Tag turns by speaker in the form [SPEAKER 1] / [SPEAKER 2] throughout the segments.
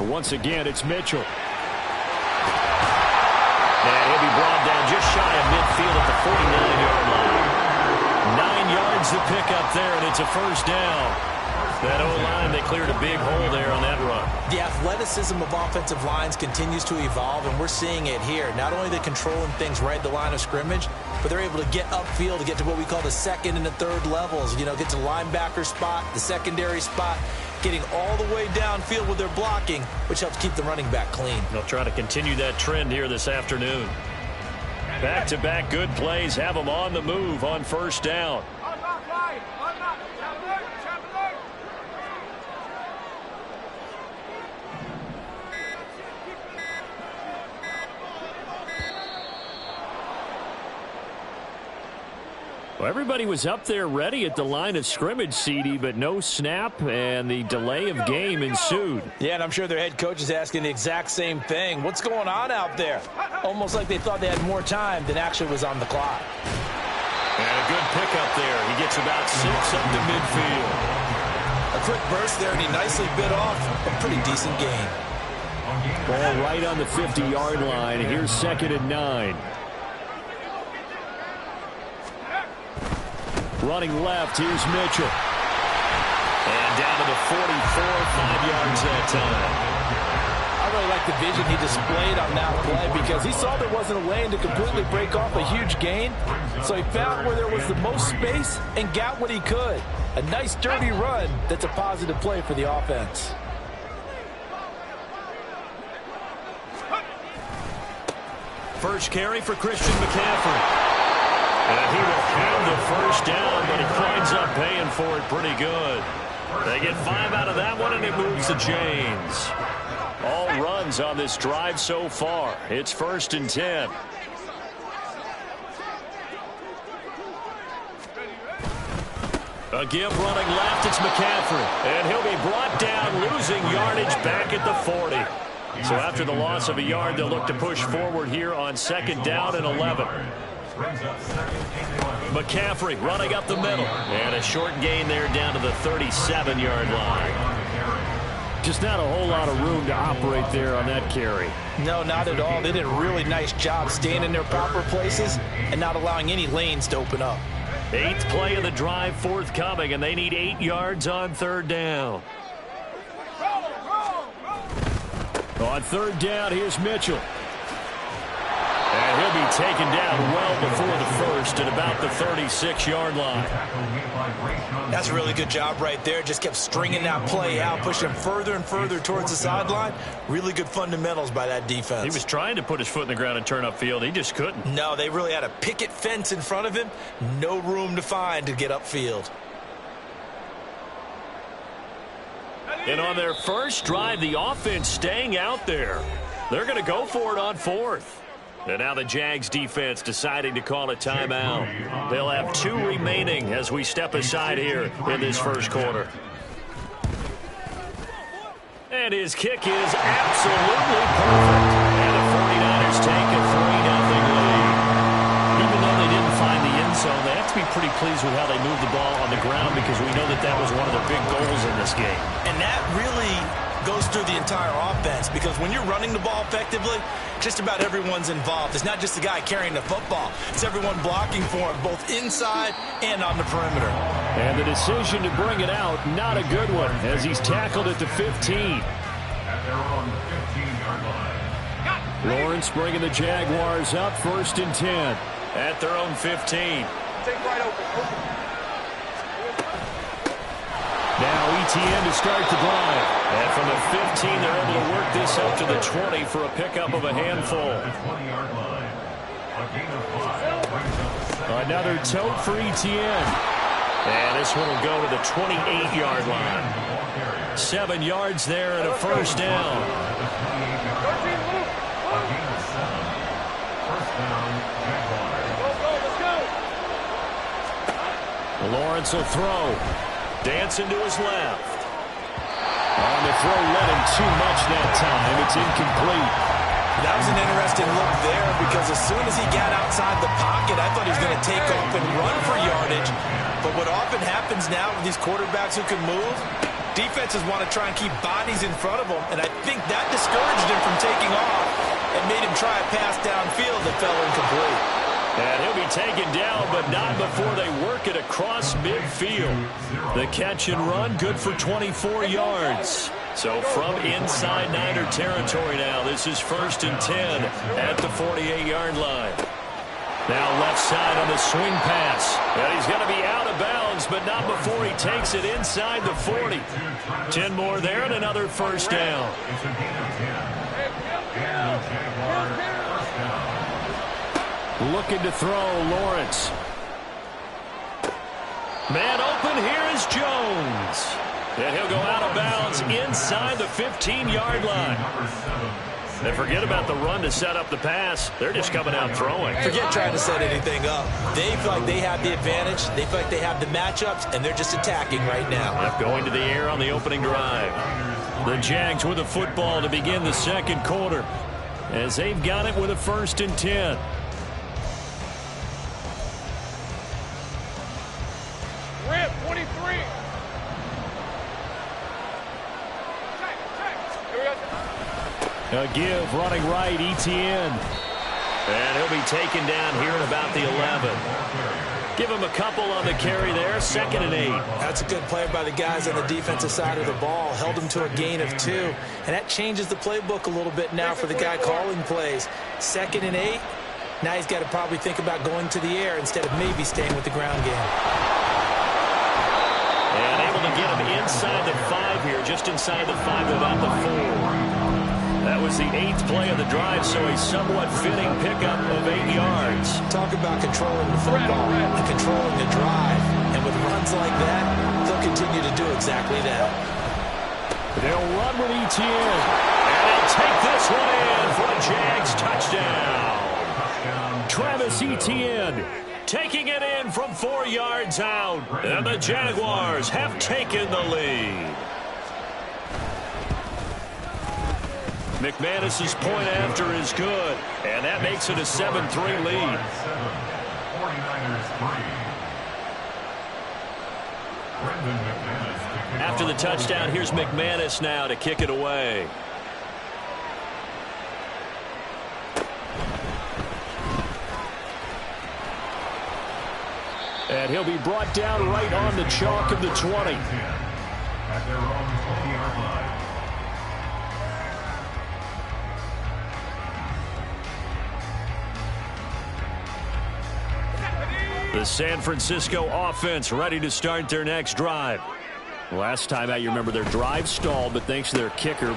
[SPEAKER 1] Once again, it's Mitchell. And he'll be brought down just shy of midfield at the 49-yard line. 9 yards to pick up there, and it's a first down. That O-line, they cleared a big hole there on that run.
[SPEAKER 2] The athleticism of offensive lines continues to evolve, and we're seeing it here. Not only are they controlling things right at the line of scrimmage, but they're able to get upfield to get to what we call the second and the third levels. You know, get to the linebacker spot, the secondary spot, getting all the way downfield with their blocking, which helps keep the running back clean.
[SPEAKER 1] They'll try to continue that trend here this afternoon. Back-to-back good plays have them on the move on first down. Well, everybody was up there ready at the line of scrimmage, CD, but no snap, and the delay of game ensued.
[SPEAKER 2] Yeah, and I'm sure their head coach is asking the exact same thing. What's going on out there? Almost like they thought they had more time than actually was on the clock.
[SPEAKER 1] And a good pickup there. He gets about 6 up to midfield.
[SPEAKER 2] A quick burst there, and he nicely bit off a pretty decent gain.
[SPEAKER 1] Ball right on the 50-yard line. Here's 2nd and 9. Running left, here's Mitchell. And down to the 44, 5 yards that time.
[SPEAKER 2] I really like the vision he displayed on that play because he saw there wasn't a lane to completely break off a huge gain. So he found where there was the most space and got what he could. A nice, dirty run that's a positive play for the offense.
[SPEAKER 1] First carry for Christian McCaffrey. And he will have the first down, but he winds up paying for it pretty good. They get 5 out of that one, and it moves the chains. All runs on this drive so far. It's 1st and 10. A give running left, it's McCaffrey. And he'll be brought down, losing yardage back at the 40. So after the loss of a yard, they'll look to push forward here on 2nd down and 11. McCaffrey running up the middle. And a short gain there down to the 37-yard line. Just not a whole lot of room to operate there on that carry.
[SPEAKER 2] No, not at all. They did a really nice job staying in their proper places and not allowing any lanes to open up.
[SPEAKER 1] 8th play of the drive forthcoming, and they need 8 yards on 3rd down. On 3rd down, here's Mitchell. And he'll be taken down well before the first at about the 36-yard line.
[SPEAKER 2] That's a really good job right there. Just kept stringing that play out, pushing further and further towards the sideline. Really good fundamentals by that defense.
[SPEAKER 1] He was trying to put his foot in the ground and turn upfield. He just couldn't.
[SPEAKER 2] No, they really had a picket fence in front of him. No room to find to get upfield.
[SPEAKER 1] And on their first drive, the offense staying out there. They're going to go for it on 4th. And now the Jags defense deciding to call a timeout. They'll have 2 remaining as we step aside here in this first quarter. And his kick is absolutely perfect. And the 49ers take a 3-0 lead. Even though they didn't find the end zone, they have to be pretty pleased with how they moved the ball on the ground because we know that that was one of their big goals in this game.
[SPEAKER 2] And that really goes through the entire offense because when you're running the ball effectively, just about everyone's involved. It's not just the guy carrying the football. It's everyone blocking for him, both inside and on the perimeter.
[SPEAKER 1] And the decision to bring it out, not a good one, as he's tackled at the 15. Lawrence bringing the Jaguars up, 1st and 10. At their own 15.
[SPEAKER 3] Take right open.
[SPEAKER 1] Now ETN to start the drive. And from the 15, they're able to work this up to the 20 for a pickup of a handful. Another tote for ETN. And this one will go to the 28-yard line. 7 yards there and a first down. Lawrence will throw. Dancing to his left. On the throw, led him too much that time. It's incomplete.
[SPEAKER 2] That was an interesting look there because as soon as he got outside the pocket, I thought he was going to take off and run for yardage. But what often happens now with these quarterbacks who can move, Defenses want to try and keep bodies in front of them, and I think that discouraged him from taking off and made him try a pass downfield that fell incomplete.
[SPEAKER 1] And he'll be taken down, but not before they work it across midfield. The catch and run, good for 24 yards. So from inside Niner territory now, this is 1st and 10 at the 48-yard line. Now left side on the swing pass. And he's going to be out of bounds, but not before he takes it inside the 40. 10 more there and another first down. Looking to throw, Lawrence. Man open, here is Jones. And he'll go out of bounds inside the 15-yard line. And forget about the run to set up the pass. They're just coming out throwing.
[SPEAKER 2] Forget trying to set anything up. They feel like they have the advantage. They feel like they have the matchups, and they're just attacking right now.
[SPEAKER 1] Left going to the air on the opening drive. The Jags with the football to begin the second quarter, as they've got it with a 1st and 10.
[SPEAKER 3] Rip, 23.
[SPEAKER 1] A give, running right, Etienne. And he'll be taken down here at about the 11. Give him a couple on the carry there, 2nd and 8.
[SPEAKER 2] That's a good play by the guys on the defensive side of the ball. Held him to a gain of 2. And that changes the playbook a little bit now for the guy calling plays. 2nd and 8. Now he's got to probably think about going to the air instead of maybe staying with the ground game.
[SPEAKER 1] And able to get him inside the 5 here, just inside the 5 about the 4. That was the 8th play of the drive, so a somewhat fitting pickup of 8 yards.
[SPEAKER 2] Talk about controlling the football and controlling the drive. And with runs like that, they'll continue to do exactly that.
[SPEAKER 1] They'll run with Etienne. And he'll take this one in for a Jags touchdown. Travis Etienne taking it in from 4 yards out. And the Jaguars have taken the lead. McManus's point after is good, and that makes it a 7-3 lead. After the touchdown, here's McManus now to kick it away. And he'll be brought down right on the chalk of the 20. At their own 20-yard line. The San Francisco offense ready to start their next drive. Last time out, you remember their drive stalled, but thanks to their kicker. Oh, he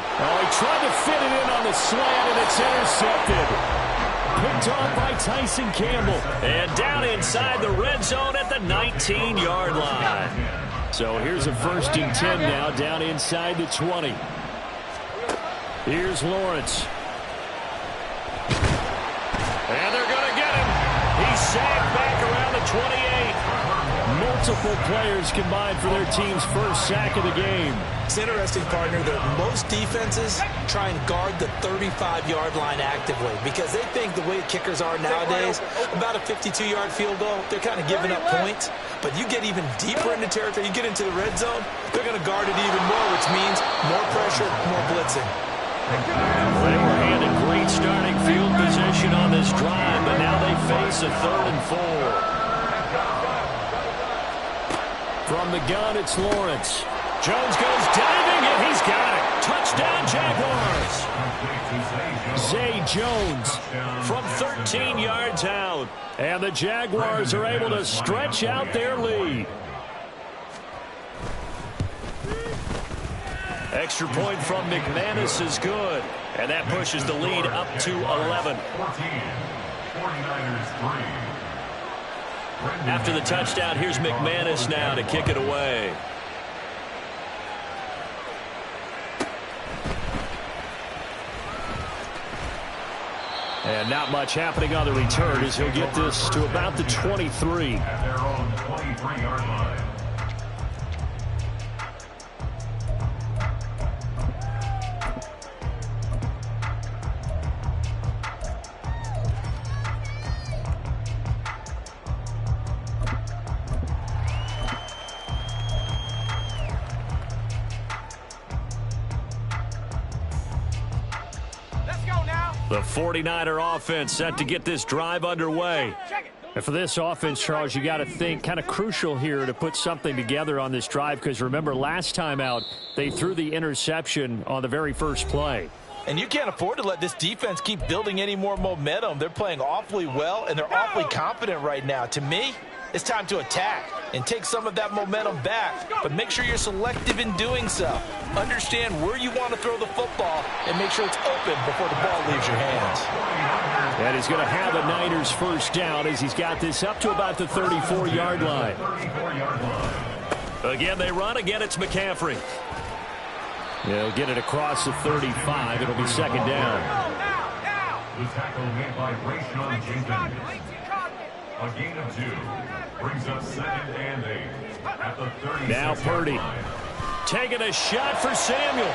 [SPEAKER 1] tried to fit it in on the slant, and it's intercepted. Picked off by Tyson Campbell. And down inside the red zone at the 19-yard line. So here's a 1st and 10 now, down inside the 20. Here's Lawrence. And they're going to get him. He's sacked back around the 28. Multiple players combined for their team's first sack of the game.
[SPEAKER 2] It's interesting, partner, that most defenses try and guard the 35-yard line actively because they think the way kickers are nowadays, about a 52-yard field goal, they're kind of giving up points. But you get even deeper into territory, you get into the red zone, they're going to guard it even more, which means more pressure, more blitzing.
[SPEAKER 1] They were handed great starting field position on this drive, but now they face a 3rd and 4. From the gun, it's Lawrence. Jones goes diving, and he's got it. Touchdown, Jaguars. Zay Jones from 13 yards out. And the Jaguars are able to stretch out their lead. Extra point from McManus is good. And that pushes the lead up to 11. 49ers 3. After the touchdown, here's McManus now to kick it away. And not much happening on the return as he'll get this to about the 23. At their own 23-yard line. The 49er offense set to get this drive underway.
[SPEAKER 4] And for this offense, Charles, you got to think kind of crucial here to put something together on this drive, because remember last time out they threw the interception on the very first play.
[SPEAKER 2] And you can't afford to let this defense keep building any more momentum. They're playing awfully well, and they're awfully confident right now. To me, it's time to attack and take some of that momentum back, but make sure you're selective in doing so. Understand where you want to throw the football and make sure it's open before the ball leaves your hands.
[SPEAKER 4] And he's going to have the Niners first down as he's got this up to about the 34-yard line.
[SPEAKER 1] Again, they run. Again, it's McCaffrey.
[SPEAKER 4] They'll get it across the 35. It'll be second down.
[SPEAKER 5] The tackle made by Rayshon Jenkins. A gain of 2 brings up 2nd and 8 at the 36.
[SPEAKER 1] Now Purdy taking a shot for Samuel.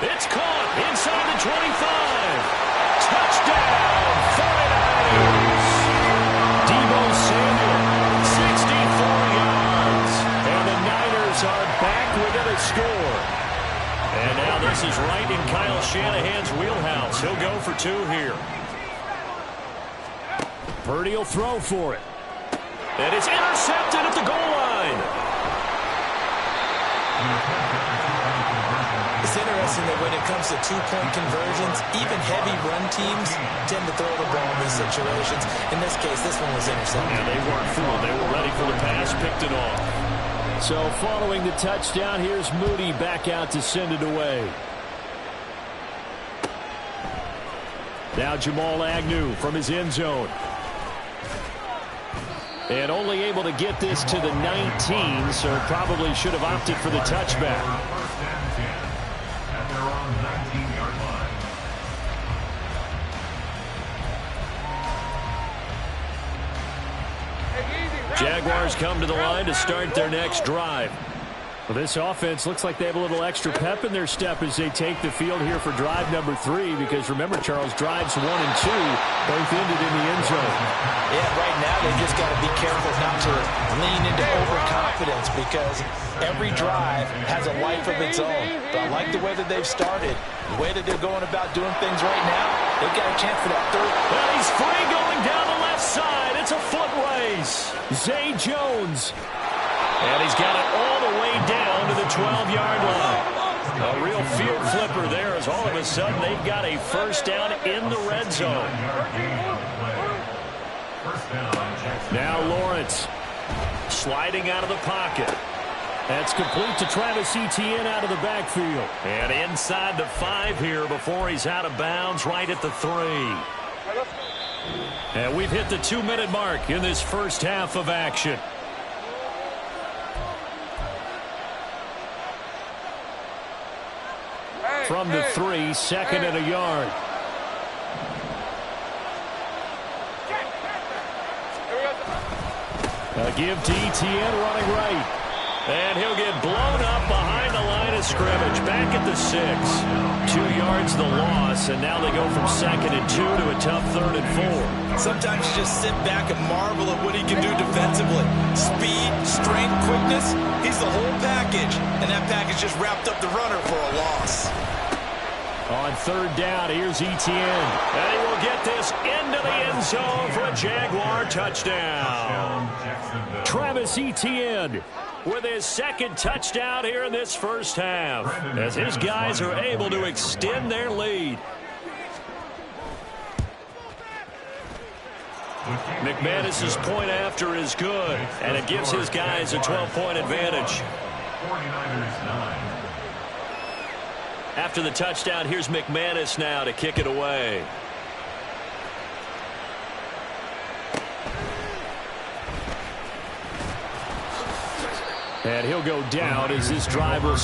[SPEAKER 1] It's caught inside the 25. Touchdown, 49ers. Deebo Samuel, 64 yards. And the Niners are back within a score. And now this is right in Kyle Shanahan's wheelhouse. He'll go for 2 here.
[SPEAKER 4] Purdy will throw for it.
[SPEAKER 1] And it's intercepted at the goal line.
[SPEAKER 2] It's interesting that when it comes to two-point conversions, even heavy run teams tend to throw the ball in these situations. In this case, this one was intercepted.
[SPEAKER 1] Yeah, they weren't fooled. They were ready for the pass, picked it off.
[SPEAKER 4] So following the touchdown, here's Moody back out to send it away. Now Jamal Agnew from his end zone. And only able to get this to the 19, so probably should have opted for the touchback.
[SPEAKER 5] First and 10 at their own 19-yard line.
[SPEAKER 1] Jaguars come to the line to start their next drive.
[SPEAKER 4] Well, this offense looks like they have a little extra pep in their step as they take the field here for drive number 3, because remember, Charles, drives 1 and 2 both ended in the end zone.
[SPEAKER 2] Yeah, right now they just got to be careful not to lean into overconfidence, because every drive has a life of its own. But I like the way that they've started, the way that they're going about doing things right now. They've got a chance for that third.
[SPEAKER 1] Well, he's free going down the left side. It's a foot race.
[SPEAKER 4] Zay Jones.
[SPEAKER 1] And he's got it all the way down to the 12-yard line. A real field flipper there, as all of a sudden they've got a first down in the red zone.
[SPEAKER 4] Now Lawrence
[SPEAKER 1] Sliding out of the pocket.
[SPEAKER 4] That's complete to Travis Etienne out of the backfield.
[SPEAKER 1] And inside the 5 here before he's out of bounds, right at the 3. And we've hit the 2-minute mark in this first half of action.
[SPEAKER 4] From the 3, second and a yard. A give to Etienne running right.
[SPEAKER 1] And he'll get blown up behind the line of scrimmage. Back at the 6. 2 yards the loss, and now they go from 2nd and 2 to a tough 3rd and 4.
[SPEAKER 2] Sometimes you just sit back and marvel at what he can do defensively. Speed, strength, quickness, he's the whole package. And that package just wrapped up the runner for a loss.
[SPEAKER 4] On 3rd down, here's Etienne.
[SPEAKER 1] And he will get this into the end zone for a Jaguar touchdown.
[SPEAKER 4] Travis Etienne
[SPEAKER 1] with his 2nd touchdown here in this first half, as his guys are able to extend their lead. McManus's point after is good, and it gives his guys a 12-point advantage.
[SPEAKER 5] 49ers 9.
[SPEAKER 1] After the touchdown, here's McManus now to kick it away.
[SPEAKER 4] And he'll go down as this drive will...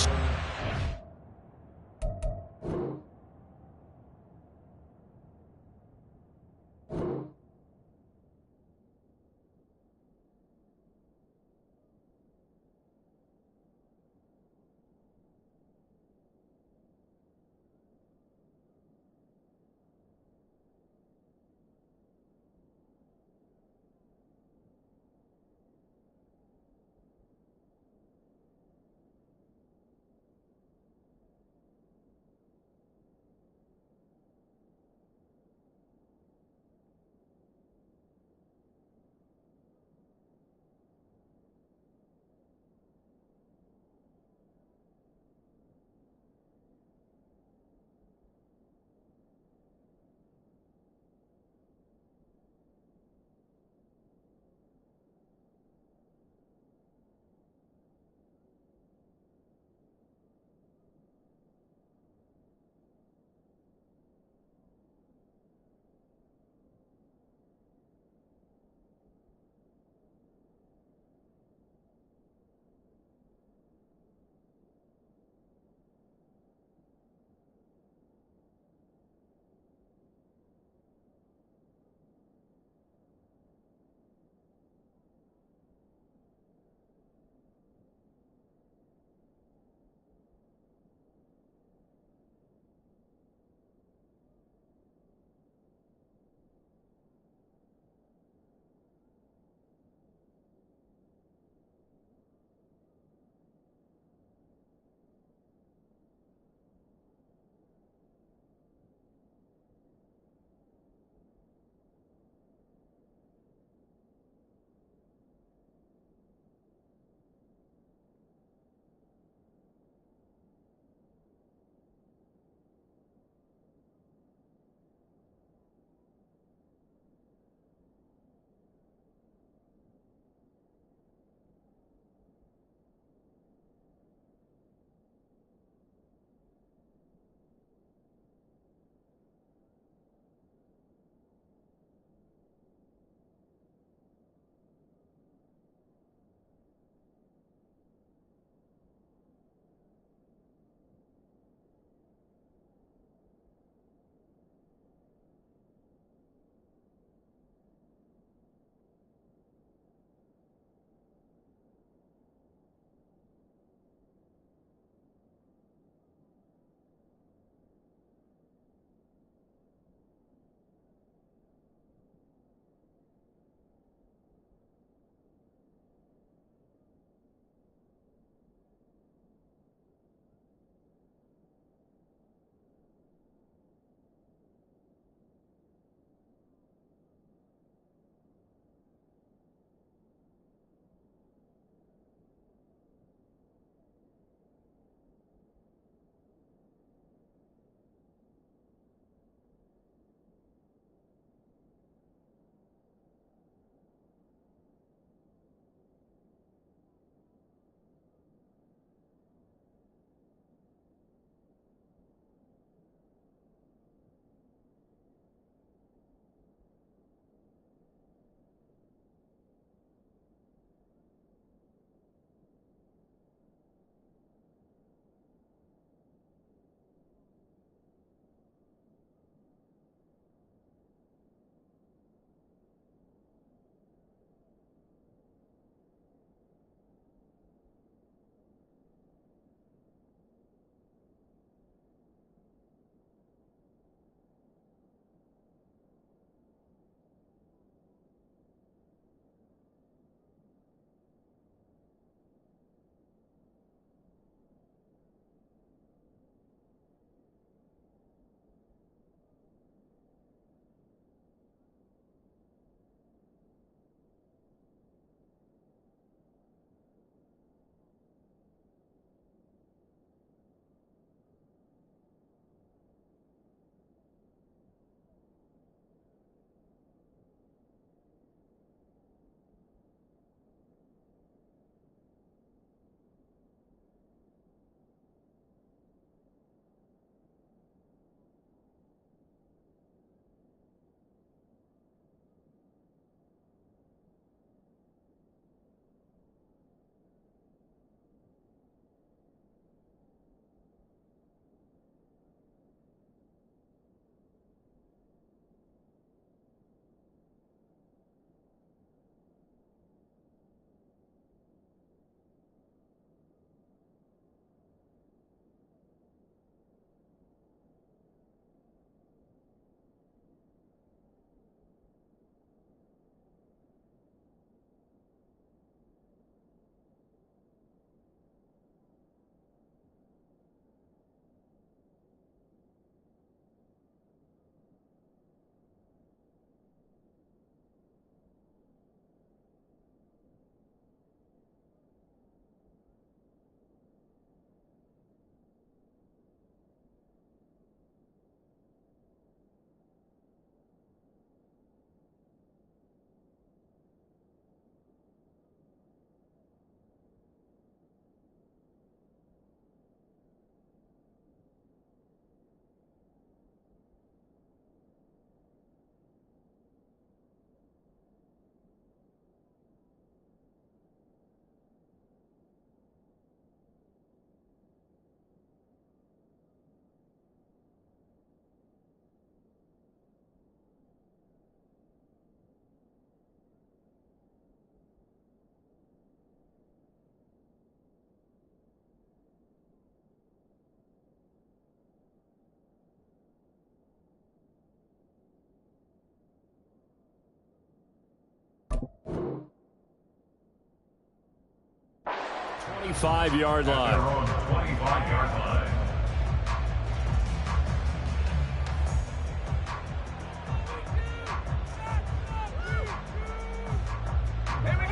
[SPEAKER 1] 25-yard
[SPEAKER 5] They're
[SPEAKER 1] line.
[SPEAKER 5] on the 25-yard line.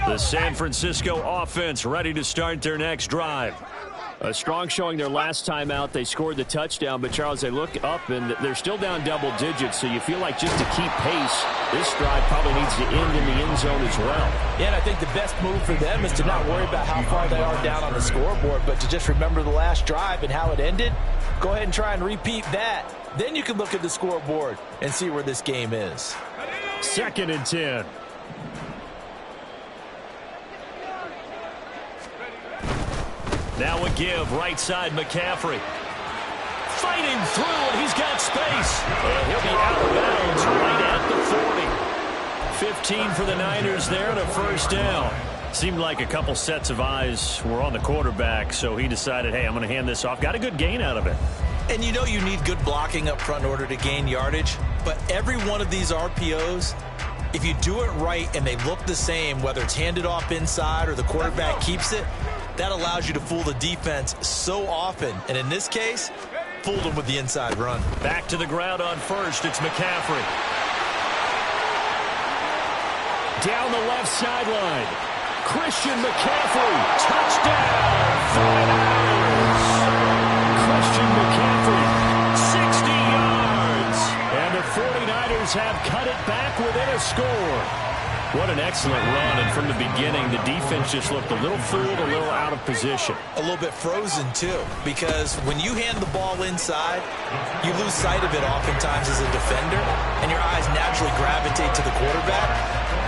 [SPEAKER 1] The San Francisco offense ready to start their next drive.
[SPEAKER 4] A strong showing their last time out. They scored the touchdown, but, Charles, they look up, and they're still down double digits, so you feel like just to keep pace, this drive probably needs to end in the end zone as well.
[SPEAKER 2] Yeah, and I think the best move for them is to not worry about how far they are down on the scoreboard, but to just remember the last drive and how it ended. Go ahead and try and repeat that. Then you can look at the scoreboard and see where this game is.
[SPEAKER 4] 2nd and 10.
[SPEAKER 1] Now a give, right side McCaffrey. Fighting through, and he's got space. And he'll be out of bounds right at the 40. 15 for the Niners there and a first down. Seemed like a couple sets of eyes were on the quarterback, so he decided, hey, I'm going to hand this off. Got a good gain out of it.
[SPEAKER 2] And you know you need good blocking up front in order to gain yardage, but every one of these RPOs, if you do it right and they look the same, whether it's handed off inside or the quarterback keeps it, that allows you to fool the defense so often. And in this case, fooled them with the inside run.
[SPEAKER 1] Back to the ground on first. It's McCaffrey.
[SPEAKER 4] Down the left sideline. Christian McCaffrey. Touchdown. 49ers. Christian McCaffrey. 60 yards. And the 49ers have cut it back within a score. What an excellent run, and from the beginning, the defense just looked a little fooled, a little out of position.
[SPEAKER 2] A little bit frozen, too, because when you hand the ball inside, you lose sight of it oftentimes as a defender, and your eyes naturally gravitate to the quarterback.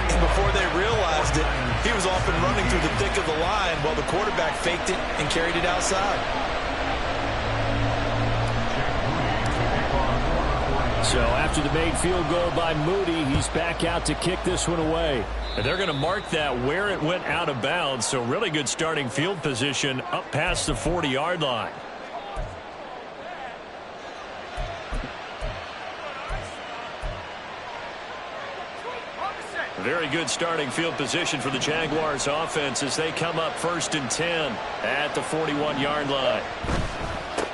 [SPEAKER 2] And before they realized it, he was off and running through the thick of the line while the quarterback faked it and carried it outside.
[SPEAKER 4] So after the made field goal by Moody, he's back out to kick this one away.
[SPEAKER 1] And they're going to mark that where it went out of bounds, so really good starting field position up past the 40-yard line. Very good starting field position for the Jaguars offense as they come up 1st and 10 at the 41-yard line.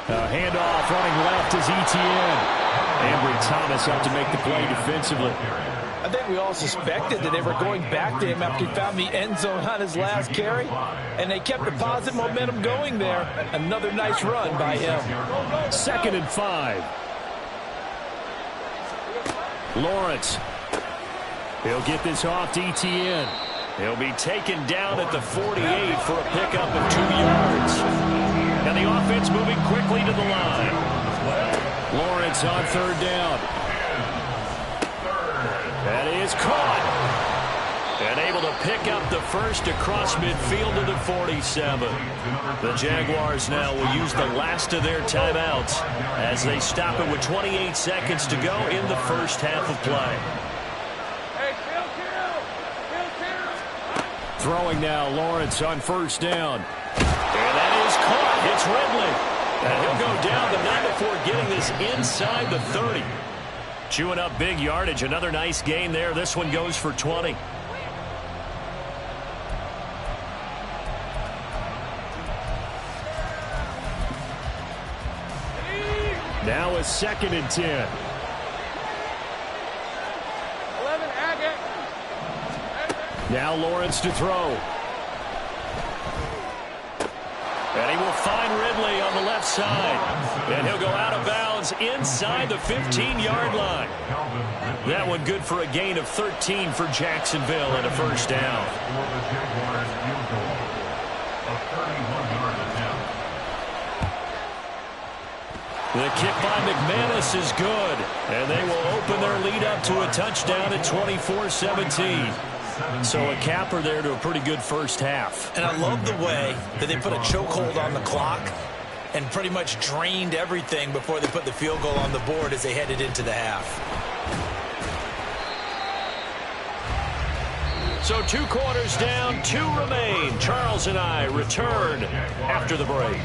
[SPEAKER 4] Handoff running left is Etienne. Ambry Thomas up to make the play defensively.
[SPEAKER 2] I think we all suspected that they were going back to him after he found the end zone on his last carry, and they kept the positive momentum going there. Another nice run by him.
[SPEAKER 4] 2nd and 5. Lawrence. He'll get this off to Etienne.
[SPEAKER 1] He'll be taken down at the 48 for a pickup of 2 yards. And the offense moving quickly to the line.
[SPEAKER 4] Lawrence on 3rd down.
[SPEAKER 1] That is caught. And able to pick up the first across midfield to the 47. The Jaguars now will use the last of their timeouts as they stop it with 28 seconds to go in the first half of play.
[SPEAKER 4] Throwing now, Lawrence on 1st down.
[SPEAKER 1] And that is caught. It's Ridley. And he'll go down, but not before getting this inside the 30. Chewing up big yardage. Another nice gain there. This one goes for 20.
[SPEAKER 4] Now a 2nd and 10.
[SPEAKER 3] 11, Agate.
[SPEAKER 4] Now Lawrence to throw.
[SPEAKER 1] And he will find Ridley on the left side. And he'll go out of bounds inside the 15-yard line. That one good for a gain of 13 for Jacksonville and a first down. The kick by McManus is good. And they will open their lead up to a touchdown at 24-17. So a capper there to a pretty good first half.
[SPEAKER 2] And I love the way that they put a chokehold on the clock and pretty much drained everything before they put the field goal on the board as they headed into the half.
[SPEAKER 1] So 2 quarters down, 2 remain. Charles and I return after the break.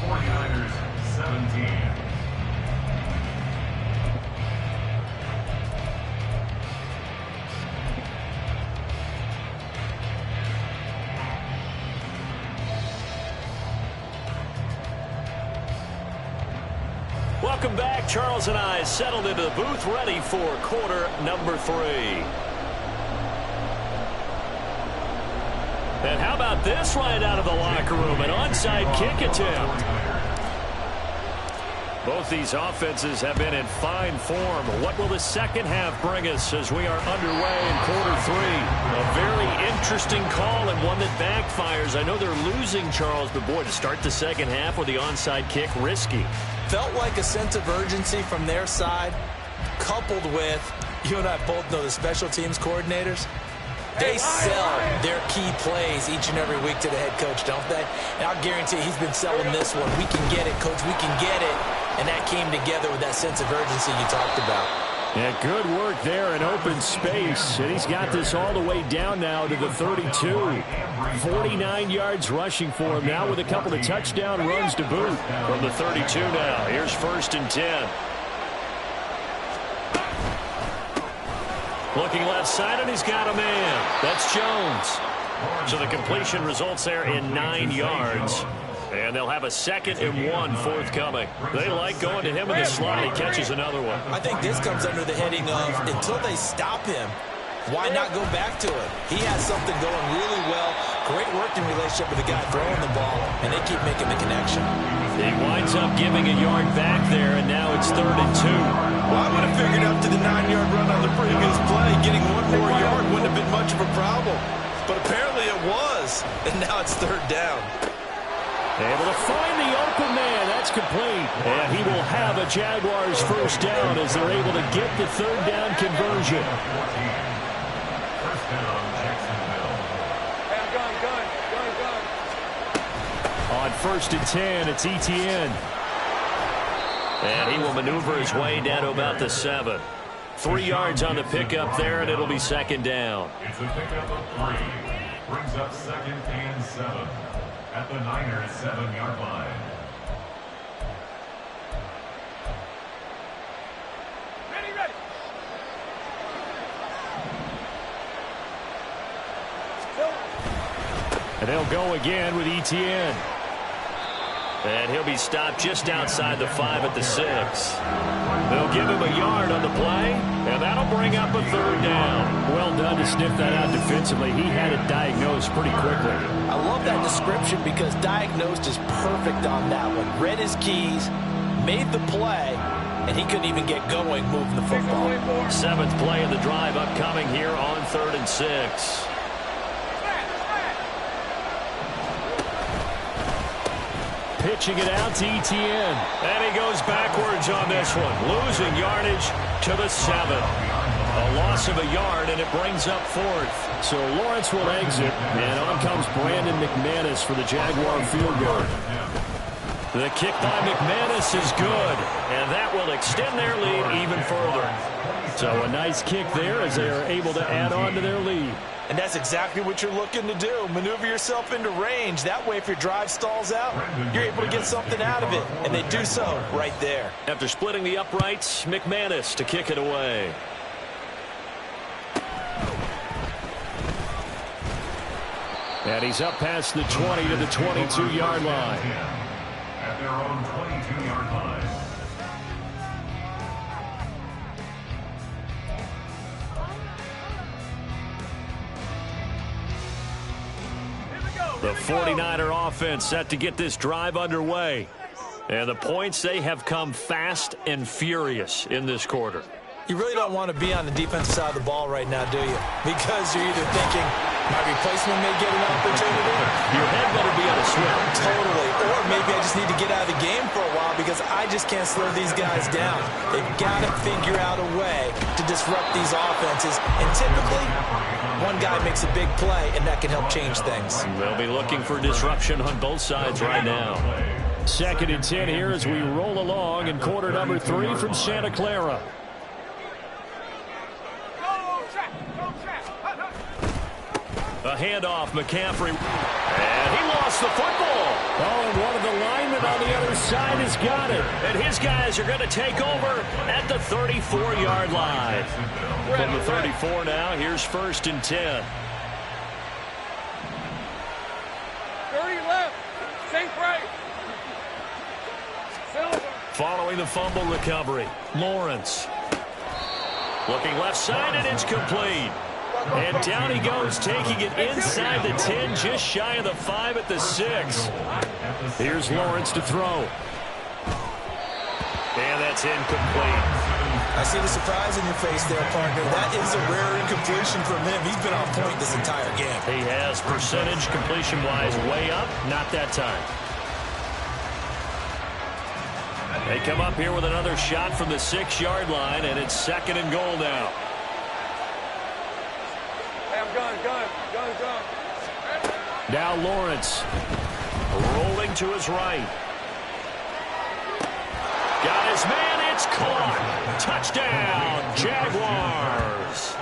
[SPEAKER 5] 49ers 17.
[SPEAKER 1] Welcome back. Charles and I settled into the booth ready for quarter number 3. And how about this right out of the locker room? An onside kick attempt. Both these offenses have been in fine form. What will the second half bring us as we are underway in quarter 3? A very interesting call and one that backfires. I know they're losing, Charles, but boy, to start the second half with the onside kick, risky.
[SPEAKER 2] Felt like a sense of urgency from their side, coupled with, you and I both know the special teams coordinators. They sell their key plays each and every week to the head coach, don't they? And I'll guarantee he's been selling this one. We can get it, coach. We can get it. And that came together with that sense of urgency you talked about.
[SPEAKER 4] Yeah, good work there in open space. And he's got this all the way down now to the 32. 49 yards rushing for him now with a couple of touchdown runs to boot.
[SPEAKER 1] From the 32 now, here's 1st and 10. Looking left side, and he's got a man. That's Jones. So the completion results there in 9 yards. And they'll have a 2nd and 1 forthcoming. They like going to him in the slot. He catches another one.
[SPEAKER 2] I think this comes under the heading of, until they stop him, why not go back to it? He has something going really well. Great working relationship with the guy throwing the ball, and they keep making the connection.
[SPEAKER 1] He winds up giving a yard back there, and now it's 3rd and 2.
[SPEAKER 2] Well, I would have figured up to the 9-yard run on the previous play. Getting one more yard wouldn't have been much of a problem. But apparently it was, and now it's 3rd down.
[SPEAKER 4] Able to find the open man. That's complete. And he will have a Jaguars 1st down as they're able to get the 3rd down conversion. On 1st and 10, it's Etienne.
[SPEAKER 1] And he will maneuver his way down to about the 7. 3 yards on the pickup there, and it'll be 2nd down.
[SPEAKER 5] It's a pickup of 3. Brings up 2nd and 7 at the Niners' 7-yard line.
[SPEAKER 3] Ready.
[SPEAKER 4] And they'll go again with Etienne.
[SPEAKER 1] And he'll be stopped just outside the 5 at the 6. They'll give him a yard on the play, and that'll bring up a 3rd down.
[SPEAKER 4] Well done to sniff that out defensively. He had it diagnosed pretty quickly.
[SPEAKER 2] I love that description because diagnosed is perfect on that one. Read his keys, made the play, and he couldn't even get going moving the football.
[SPEAKER 1] 7th play of the drive upcoming here on 3rd and 6.
[SPEAKER 4] Pitching it out to Etienne.
[SPEAKER 1] And he goes backwards on this one, losing yardage to the 7. A loss of a yard, and it brings up 4th.
[SPEAKER 4] So Lawrence will exit, and on comes Brandon McManus for the Jaguar field goal.
[SPEAKER 1] The kick by McManus is good, and that will extend their lead even further.
[SPEAKER 4] So a nice kick there as they are able to add on to their lead.
[SPEAKER 2] And that's exactly what you're looking to do. Maneuver yourself into range. That way, if your drive stalls out, you're able to get something out of it. And they do so right there.
[SPEAKER 1] After splitting the uprights, McManus to kick it away.
[SPEAKER 4] And he's up past the 20 to the 22-yard line.
[SPEAKER 5] At their own 22-yard line.
[SPEAKER 1] The 49er offense set to get this drive underway. And the points, they have come fast and furious in this quarter.
[SPEAKER 2] You really don't want to be on the defensive side of the ball right now, do you? Because you're either thinking, my replacement may get an opportunity.
[SPEAKER 1] Your head better be on a swivel.
[SPEAKER 2] Totally. Or maybe I just need to get out of the game for a while because I just can't slow these guys down. They've got to figure out a way to disrupt these offenses. And typically, one guy makes a big play, and that can help change things.
[SPEAKER 1] They'll be looking for disruption on both sides right now.
[SPEAKER 4] 2nd and 10 here as we roll along in quarter number 3 from Santa Clara.
[SPEAKER 1] A handoff, McCaffrey, and he lost the football.
[SPEAKER 4] Oh, and one of the linemen on the other side has got it.
[SPEAKER 1] And his guys are going to take over at the 34-yard line. From the 34 now, here's 1st and 10.
[SPEAKER 3] 30 left. Safe right. Silver.
[SPEAKER 1] Following the fumble recovery, Lawrence. Looking left side, and it's complete. And down he goes, taking it inside the 10, just shy of the 5 at the 6. Here's Lawrence to throw. And that's incomplete.
[SPEAKER 2] I see the surprise in your face there, partner. That is a rare incompletion from him. He's been on point this entire game.
[SPEAKER 1] He has percentage completion-wise way up, not that time. They come up here with another shot from the 6-yard line, and it's 2nd and goal now.
[SPEAKER 3] Hey, I'm gun.
[SPEAKER 1] Now Lawrence rolling to his right. Got his man, it's caught. Touchdown, Jaguars.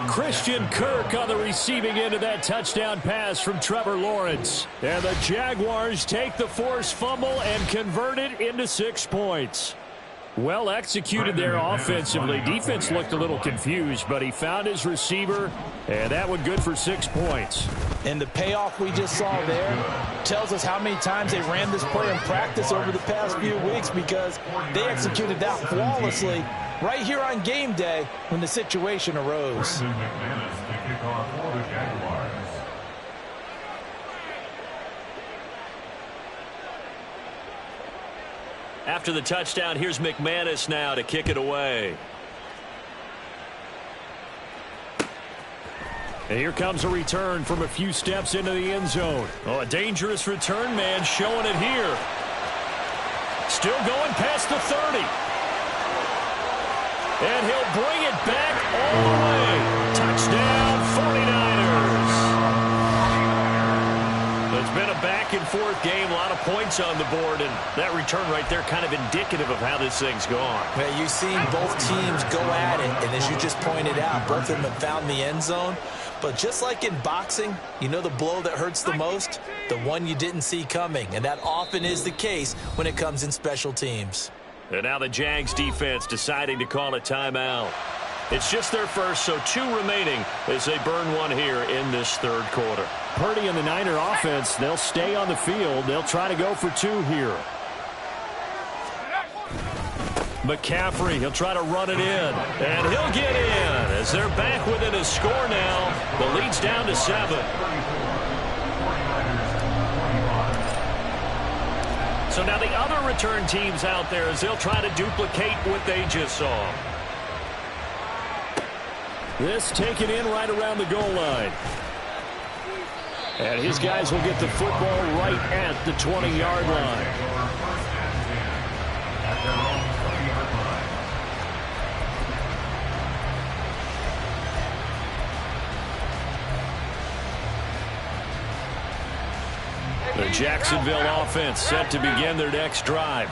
[SPEAKER 1] Christian Kirk on the receiving end of that touchdown pass from Trevor Lawrence. And the Jaguars take the forced fumble and convert it into 6 points. Well executed there offensively. Defense looked a little confused, but he found his receiver, and that one good for 6 points.
[SPEAKER 2] And the payoff we just saw there tells us how many times they ran this play in practice over the past few weeks, because they executed that flawlessly right here on game day when the situation arose.
[SPEAKER 1] After the touchdown, here's McManus now to kick it away. And here comes a return from a few steps into the end zone. Oh, a dangerous return man showing it here. Still going past the 30. And he'll bring it back all the way. Touchdown, 49ers. It's been a back-and-forth game, a lot of points on the board, and that return right there kind of indicative of how this thing's gone.
[SPEAKER 2] Man, you've seen both teams go at it, and as you just pointed out, both of them have found the end zone. But just like in boxing, you know the blow that hurts the most? The one you didn't see coming, and that often is the case when it comes in special teams.
[SPEAKER 1] And now the Jags defense deciding to call a timeout. It's just their first, so 2 remaining as they burn one here in this 3rd quarter.
[SPEAKER 4] Purdy and the Niner offense, they'll stay on the field. They'll try to go for 2 here.
[SPEAKER 1] McCaffrey, he'll try to run it in, and he'll get in as they're back within a score now. The lead's down to 7. So now the other return teams out there as they'll try to duplicate what they just saw.
[SPEAKER 4] This taken in right around the goal line. And his guys will get the football right at the 20-yard line.
[SPEAKER 1] The Jacksonville offense set to begin their next drive.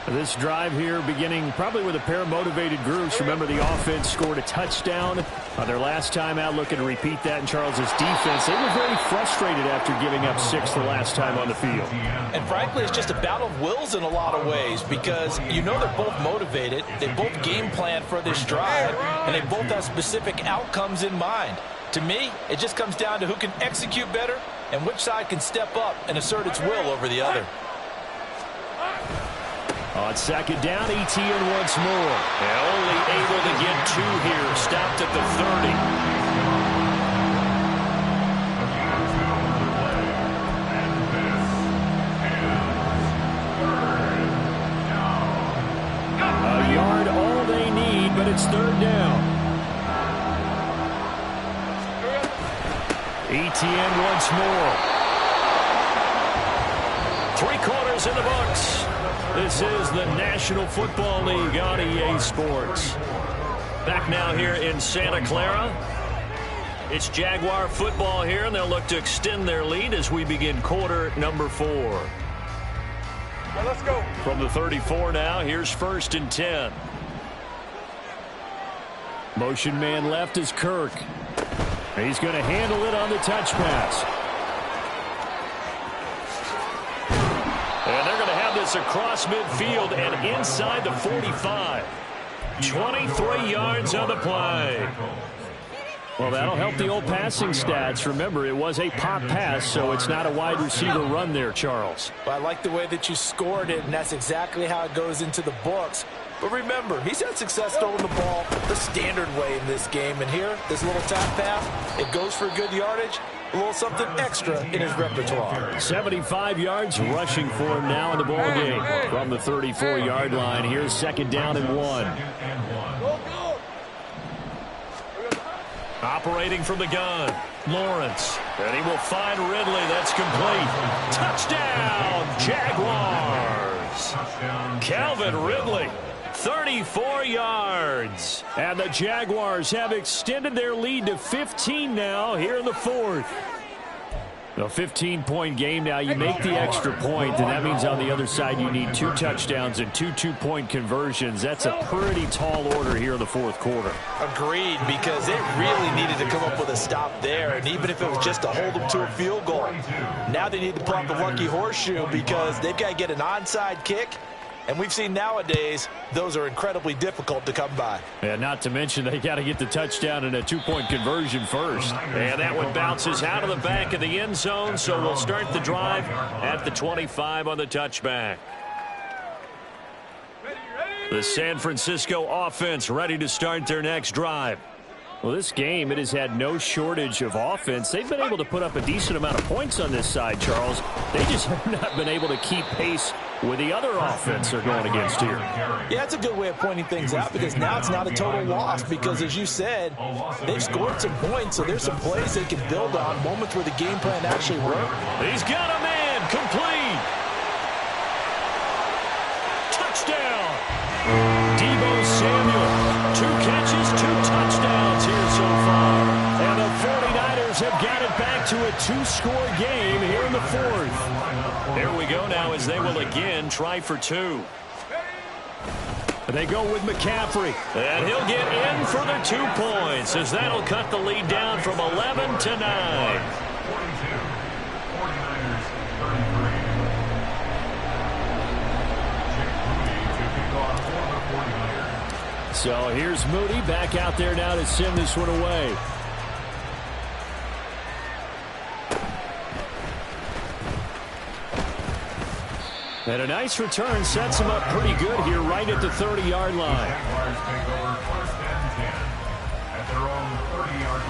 [SPEAKER 4] This drive here beginning probably with a pair of motivated groups. Remember, the offense scored a touchdown on their last time out, looking to repeat that in Charles's defense. They were very frustrated after giving up 6 the last time on the field.
[SPEAKER 2] And frankly, it's just a battle of wills in a lot of ways, because you know they're both motivated, they both game plan for this drive, and they both have specific outcomes in mind. To me, it just comes down to who can execute better and which side can step up and assert its will over the other.
[SPEAKER 4] On 2nd down, Etienne once more.
[SPEAKER 1] And only able to get 2 here. Stopped at the 30.
[SPEAKER 4] A yard all they need, but it's 3rd down. Etienne once more.
[SPEAKER 1] 3 quarters in the books. This is the National Football League on EA Sports. Back now here in Santa Clara. It's Jaguar football here, and they'll look to extend their lead as we begin quarter number 4.
[SPEAKER 3] Well, let's go.
[SPEAKER 1] From the 34 now, here's 1st and 10.
[SPEAKER 4] Motion man left is Kirk. He's going to handle it on the touch pass.
[SPEAKER 1] And they're going to have this across midfield and inside the 45. 23 yards on the play.
[SPEAKER 4] Well, that'll help the old passing stats. Remember, it was a pop pass, so it's not a wide receiver run there, Charles.
[SPEAKER 2] Well, I like the way that you scored it, and that's exactly how it goes into the books. But remember, he's had success throwing the ball the standard way in this game. And here, this little tap pass, it goes for good yardage, a little something extra in his repertoire.
[SPEAKER 4] 75 yards rushing for him now in the ball game. From the 34-yard line, here's 2nd down and 1.
[SPEAKER 1] Operating from the gun, Lawrence. And he will find Ridley. That's complete. Touchdown, Jaguars. Calvin Ridley, 34 yards.
[SPEAKER 4] And the Jaguars have extended their lead to 15 now here in the 4th. A 15-point game now. You make the extra point, and that means on the other side you need 2 touchdowns and 2 two-point conversions. That's a pretty tall order here in the 4th quarter.
[SPEAKER 2] Agreed, because they really needed to come up with a stop there, and even if it was just to hold them to a field goal. Now they need to pull out the lucky horseshoe because they've got to get an onside kick, and we've seen nowadays those are incredibly difficult to come by.
[SPEAKER 4] And not to mention they got to get the touchdown and a 2-point conversion first.
[SPEAKER 1] And that one bounces out of the back of the end zone, so we'll start the drive at the 25 on the touchback. The San Francisco offense ready to start their next drive.
[SPEAKER 4] Well, this game, it has had no shortage of offense. They've been able to put up a decent amount of points on this side, Charles. They just have not been able to keep pace with the other offense they're going against here.
[SPEAKER 2] Yeah, it's a good way of pointing things out because now it's not a total loss because, as you said, they've scored some points, so there's some plays they can build on, moments where the game plan actually worked.
[SPEAKER 1] He's got a man, complete. Touchdown.
[SPEAKER 4] Deebo Samuel, 2 catches, 2 touchdowns here so far. And the 49ers have got it back to a 2-score game here in the 4th.
[SPEAKER 1] There we go now as they will again try for 2.
[SPEAKER 4] They go with McCaffrey.
[SPEAKER 1] And he'll get in for the 2 points as that'll cut the lead down from 11 to 9.
[SPEAKER 5] 42,
[SPEAKER 4] So here's Moody back out there now to send this one away. And a nice return sets him up pretty good here right at the 30-yard line.
[SPEAKER 5] Jaguars take over 1st and 10 at their own 30-yard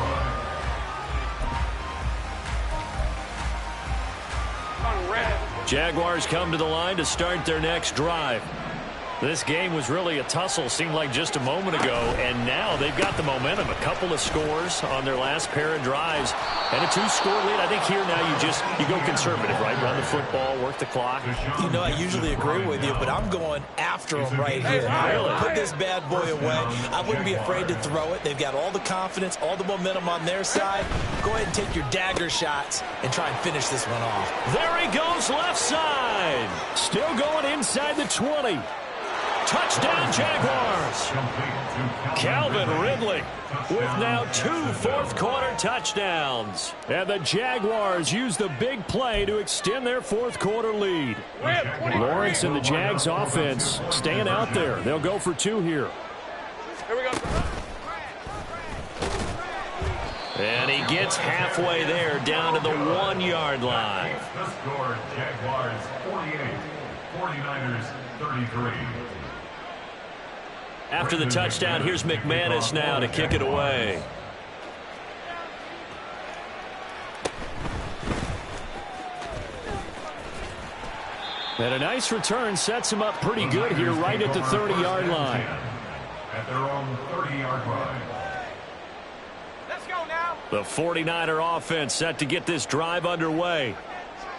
[SPEAKER 5] line.
[SPEAKER 1] Jaguars come to the line to start their next drive. This game was really a tussle, seemed like just a moment ago, and now they've got the momentum. A couple of scores on their last pair of drives, and a 2-score lead. I think here now you go conservative, right? Run the football, work the clock.
[SPEAKER 2] You know, I usually agree with you, but I'm going after them right here.
[SPEAKER 1] Really?
[SPEAKER 2] Put this bad boy away. I wouldn't be afraid to throw it. They've got all the confidence, all the momentum on their side. Go ahead and take your dagger shots and try and finish this one off.
[SPEAKER 1] There he goes, left side.
[SPEAKER 4] Still going inside the 20.
[SPEAKER 1] Touchdown, Jaguars. Calvin Ridley with now 2 fourth-quarter touchdowns.
[SPEAKER 4] And the Jaguars use the big play to extend their 4th-quarter lead. Lawrence and the Jags offense staying out there. They'll go for 2 here.
[SPEAKER 3] Here we go.
[SPEAKER 1] And he gets halfway there down to the 1-yard line.
[SPEAKER 5] The score, Jaguars 48, 49ers 33.
[SPEAKER 1] After the touchdown, here's McManus now to kick it away.
[SPEAKER 4] And a nice return sets him up pretty good here right at the 30-yard line.
[SPEAKER 5] At their own 30-yard line.
[SPEAKER 3] Let's go now.
[SPEAKER 1] The 49er offense set to get this drive underway.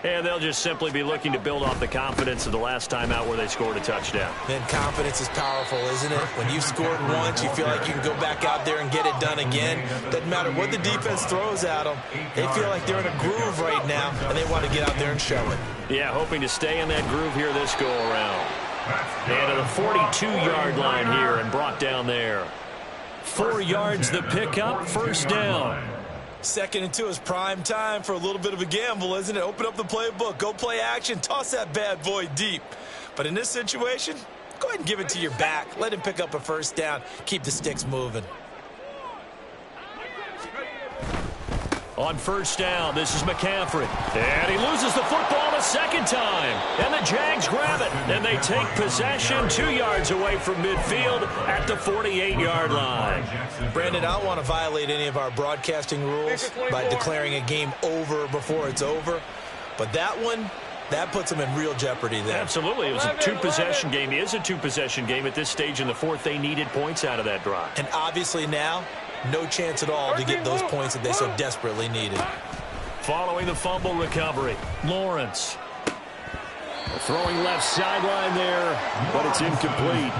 [SPEAKER 1] And they'll just simply be looking to build off the confidence of the last time out where they scored a touchdown.
[SPEAKER 2] Man, confidence is powerful, isn't it? When you've scored once, you feel like you can go back out there and get it done again. Doesn't matter what the defense throws at them. They feel like they're in a groove right now, and they want to get out there and show it.
[SPEAKER 1] Yeah, hoping to stay in that groove here this go-around. And to the 42-yard line here and brought down there. 4 yards the pickup, 1st down.
[SPEAKER 2] 2nd and 2 is prime time for a little bit of a gamble, isn't it? Open up the playbook, go play action, toss that bad boy deep. But in this situation, go ahead and give it to your back. Let him pick up a 1st down. Keep the sticks moving.
[SPEAKER 1] On first down, this is McCaffrey. And he loses the football a second time. And the Jags grab it. And they take possession 2 yards away from midfield at the 48-yard line.
[SPEAKER 2] Brandon, I don't want to violate any of our broadcasting rules by declaring a game over before it's over. But that one, that puts them in real jeopardy there.
[SPEAKER 1] Absolutely. It was a two-possession game. It is a two-possession game at this stage in the fourth. They needed points out of that drive.
[SPEAKER 2] And obviously now, no chance at all to get those points that they so desperately needed.
[SPEAKER 1] Following the fumble recovery, Lawrence.
[SPEAKER 4] Throwing left sideline there, but it's incomplete.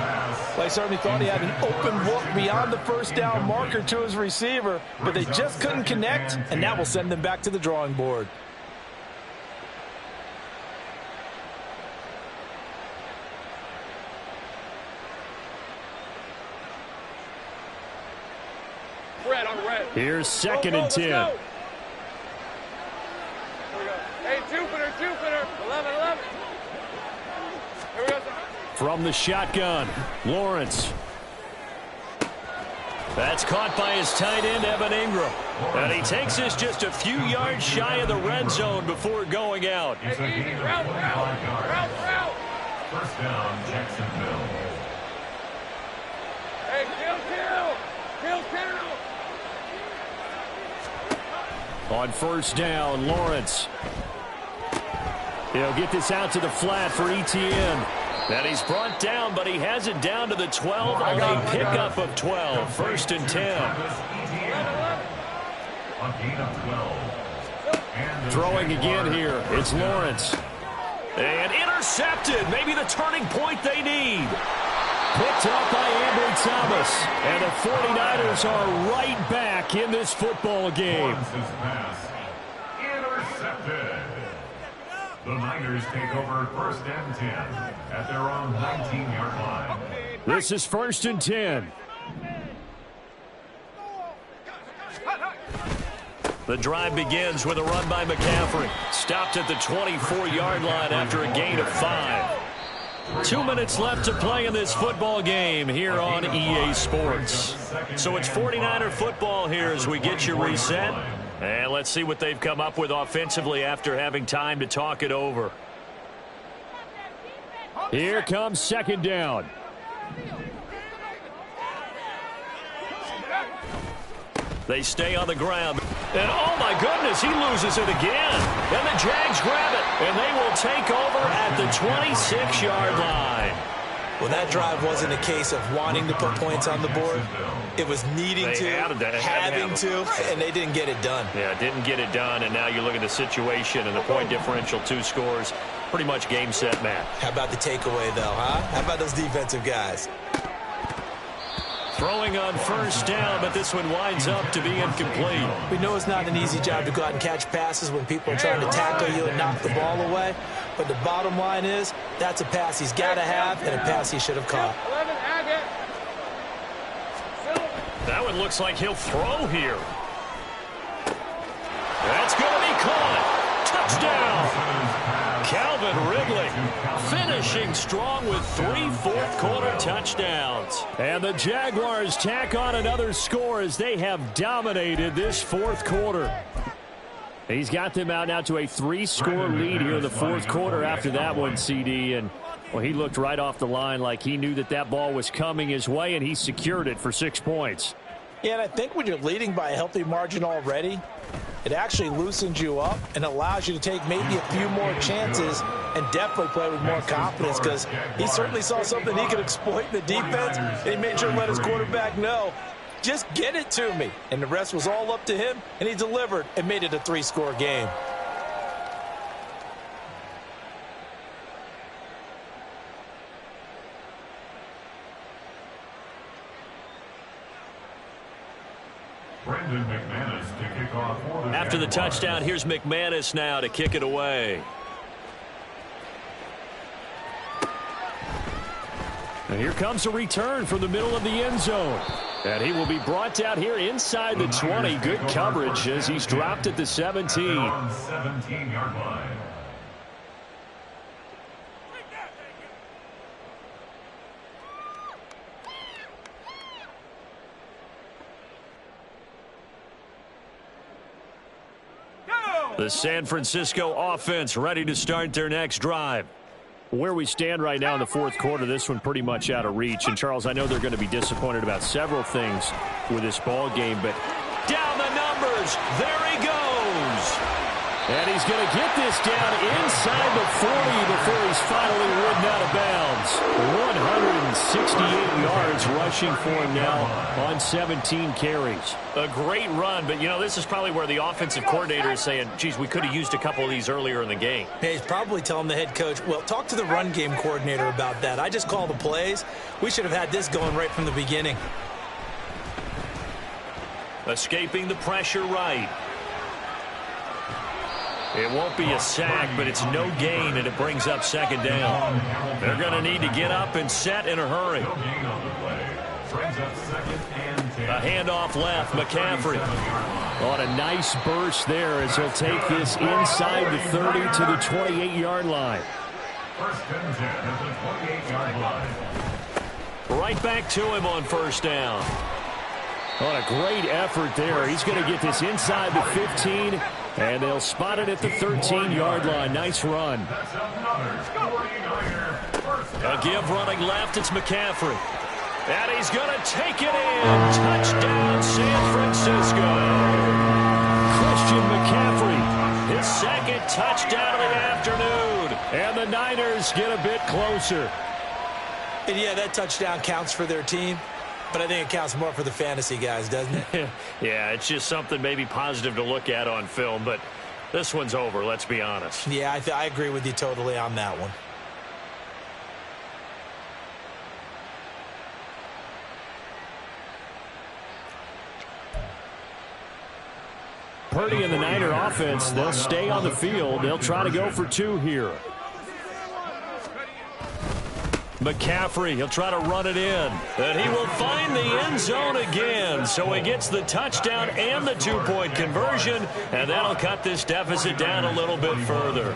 [SPEAKER 6] They certainly thought he had an open look beyond the first down marker to his receiver, but they just couldn't connect, and that will send them back to the drawing board.
[SPEAKER 4] Here's second and 10.
[SPEAKER 3] Here we go. Hey, Jupiter, 11. Here we go.
[SPEAKER 4] From the shotgun, Lawrence.
[SPEAKER 1] That's caught by his tight end, Evan Ingram. And he takes this just a few yards shy of the red zone before going out.
[SPEAKER 5] It's a gain of 25 yards. First down, Jacksonville.
[SPEAKER 3] Hey, kill.
[SPEAKER 4] On first down, Lawrence. He'll get this out to the flat for Etienne.
[SPEAKER 1] And he's brought down, but he has it down to the 12 on a pickup of 12. First and 10.
[SPEAKER 5] A gain of 12.
[SPEAKER 4] Throwing again here. It's Lawrence.
[SPEAKER 1] And intercepted. Maybe the turning point they need.
[SPEAKER 4] Picked up by Ambry Thomas. And the 49ers are right back in this football game.
[SPEAKER 5] Lawrence's pass intercepted. The Niners take over first and 10 at their own 19-yard line.
[SPEAKER 4] This is first and 10.
[SPEAKER 1] The drive begins with a run by McCaffrey. Stopped at the 24-yard line after a gain of 5. 2 minutes left to play in this football game here on EA Sports. So it's 49er football here as we get you reset. And let's see what they've come up with offensively after having time to talk it over.
[SPEAKER 4] Here comes second down.
[SPEAKER 1] They stay on the ground. And oh my goodness, he loses it again. And the Jags grab it. And they will take over at the 26-yard line.
[SPEAKER 2] Well, that drive wasn't a case of wanting to put points on the board. It was needing to, having to, and they didn't get it done.
[SPEAKER 1] Yeah, didn't get it done, and now you look at the situation and the point differential, 2 scores, pretty much game, set, match.
[SPEAKER 2] How about the takeaway, though, huh? How about those defensive guys?
[SPEAKER 1] Throwing on first down, but this one winds up to be incomplete.
[SPEAKER 2] We know it's not an easy job to go out and catch passes when people are trying to tackle you and knock the ball away. But the bottom line is, that's a pass he's got to have and a pass he should have caught.
[SPEAKER 1] That one looks like he'll throw here. That's going to be caught. Touchdown. Calvin Ridley finishing strong with 3 fourth-quarter touchdowns.
[SPEAKER 4] And the Jaguars tack on another score as they have dominated this fourth quarter. He's got them out now to a 3-score lead here in the fourth quarter after that one, CD. And, well, he looked right off the line like he knew that that ball was coming his way, and he secured it for 6 points.
[SPEAKER 6] Yeah, and I think when you're leading by a healthy margin already, it actually loosens you up and allows you to take maybe a few more chances and definitely play with more confidence, because he certainly saw something he could exploit in the defense, and he made sure to let his quarterback know, just get it to me. And the rest was all up to him, and he delivered and made it a 3-score game.
[SPEAKER 5] Brendan McManus to kick off for the
[SPEAKER 1] After the
[SPEAKER 5] Jaguars.
[SPEAKER 1] touchdown, here's McManus now to kick it away.
[SPEAKER 4] And here comes a return from the middle of the end zone. And he will be brought down here inside the 20. Good coverage as he's dropped at the 17.
[SPEAKER 5] On 17-yard line.
[SPEAKER 1] The San Francisco offense ready to start their next drive.
[SPEAKER 4] Where we stand right now in the fourth quarter, this one pretty much out of reach. And, Charles, I know they're going to be disappointed about several things with this ball game, but
[SPEAKER 1] down the numbers. There he goes.
[SPEAKER 4] And he's going to get this down inside the 40 before he's finally ridden out of bounds. 168 yards rushing for him now on 17 carries.
[SPEAKER 1] A great run, but, you know, this is probably where the offensive coordinator is saying, geez, we could have used a couple of these earlier in the game.
[SPEAKER 2] Yeah, he's probably telling the head coach, well, talk to the run game coordinator about that. I just call the plays. We should have had this going right from the beginning.
[SPEAKER 1] Escaping the pressure right. It won't be a sack, but it's no gain, and it brings up second down. They're going to need to get up and set in a hurry. A handoff left, McCaffrey.
[SPEAKER 4] On a nice burst there as he'll take this inside the 30 to the 28-yard line.
[SPEAKER 5] First and 10 at the 28-yard line.
[SPEAKER 1] Right back to him on first down.
[SPEAKER 4] On a great effort there. He's going to get this inside the 15, and they'll spot it at the 13-yard line. Nice run.
[SPEAKER 1] A give running left. It's McCaffrey. And he's going to take it in. Touchdown, San Francisco.
[SPEAKER 4] Christian McCaffrey.
[SPEAKER 1] His second touchdown of the afternoon.
[SPEAKER 4] And the Niners get a bit closer.
[SPEAKER 2] And yeah, that touchdown counts for their team. But I think it counts more for the fantasy guys, doesn't it?
[SPEAKER 1] Yeah, it's just something maybe positive to look at on film, but this one's over, let's be honest.
[SPEAKER 2] Yeah, I agree with you totally on that one.
[SPEAKER 4] Purdy and the Niner offense, they'll stay on the field. They'll try to go for two here.
[SPEAKER 1] McCaffrey, he'll try to run it in. And he will find the end zone again. So he gets the touchdown and the two-point conversion. And that'll cut this deficit down a little bit further.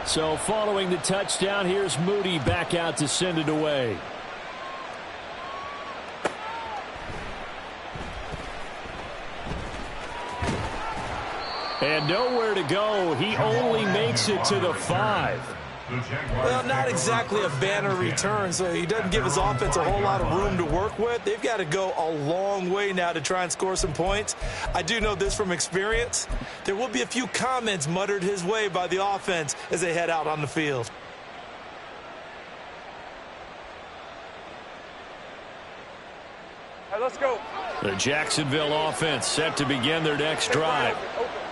[SPEAKER 4] So following the touchdown, here's Moody back out to send it away. And nowhere to go. He only makes it to the 5.
[SPEAKER 2] Well, not exactly a banner return, so he doesn't give his offense a whole lot of room to work with. They've got to go a long way now to try and score some points. I do know this from experience. There will be a few comments muttered his way by the offense as they head out on the field.
[SPEAKER 3] All right, let's go.
[SPEAKER 1] The Jacksonville offense set to begin their next drive.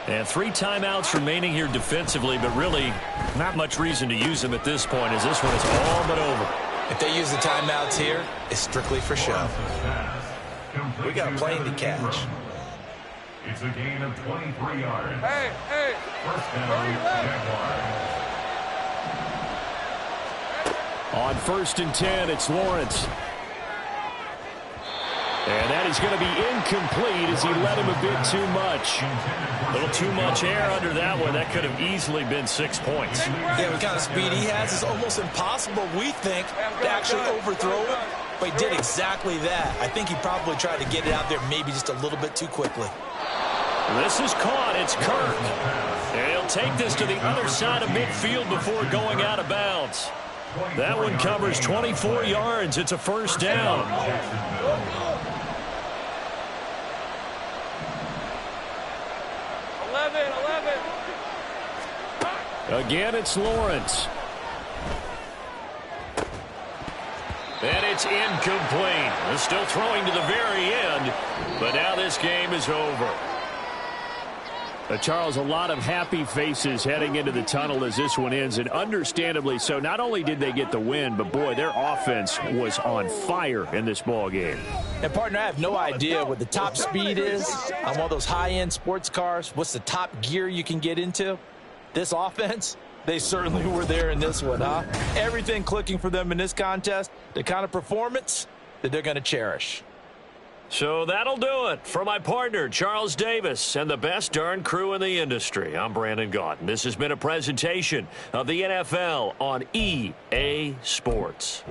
[SPEAKER 1] And 3 timeouts remaining here defensively, but really not much reason to use them at this point as this one is all but over.
[SPEAKER 2] If they use the timeouts here, it's strictly for show. We got a plane to catch.
[SPEAKER 5] It's a gain of 23 yards.
[SPEAKER 3] Hey, hey.
[SPEAKER 5] First down, Jaguars.
[SPEAKER 4] On first and 10, it's Lawrence. And that is going to be incomplete as he led him a bit too much.
[SPEAKER 1] A little too much air under that one. That could have easily been 6 points.
[SPEAKER 2] Yeah, what kind of speed he has is almost impossible, we think, to actually overthrow him. But he did exactly that. I think he probably tried to get it out there maybe just a little bit too quickly.
[SPEAKER 1] This is caught. It's Kirk. And he'll take this to the other side of midfield before going out of bounds. That one covers 24 yards. It's a first down.
[SPEAKER 3] 11.
[SPEAKER 4] Again, it's Lawrence.
[SPEAKER 1] And it's incomplete. They're still throwing to the very end, but now this game is over.
[SPEAKER 4] Charles, a lot of happy faces heading into the tunnel as this one ends, and understandably so. Not only did they get the win, but, boy, their offense was on fire in this ball game.
[SPEAKER 2] And, partner, I have no idea what the top speed is on one of those high-end sports cars. What's the top gear you can get into? This offense, they certainly were there in this one, huh? Everything clicking for them in this contest, the kind of performance that they're going to cherish.
[SPEAKER 1] So that'll do it. For my partner, Charles Davis, and the best darn crew in the industry, I'm Brandon Gaudin. This has been a presentation of the NFL on EA Sports.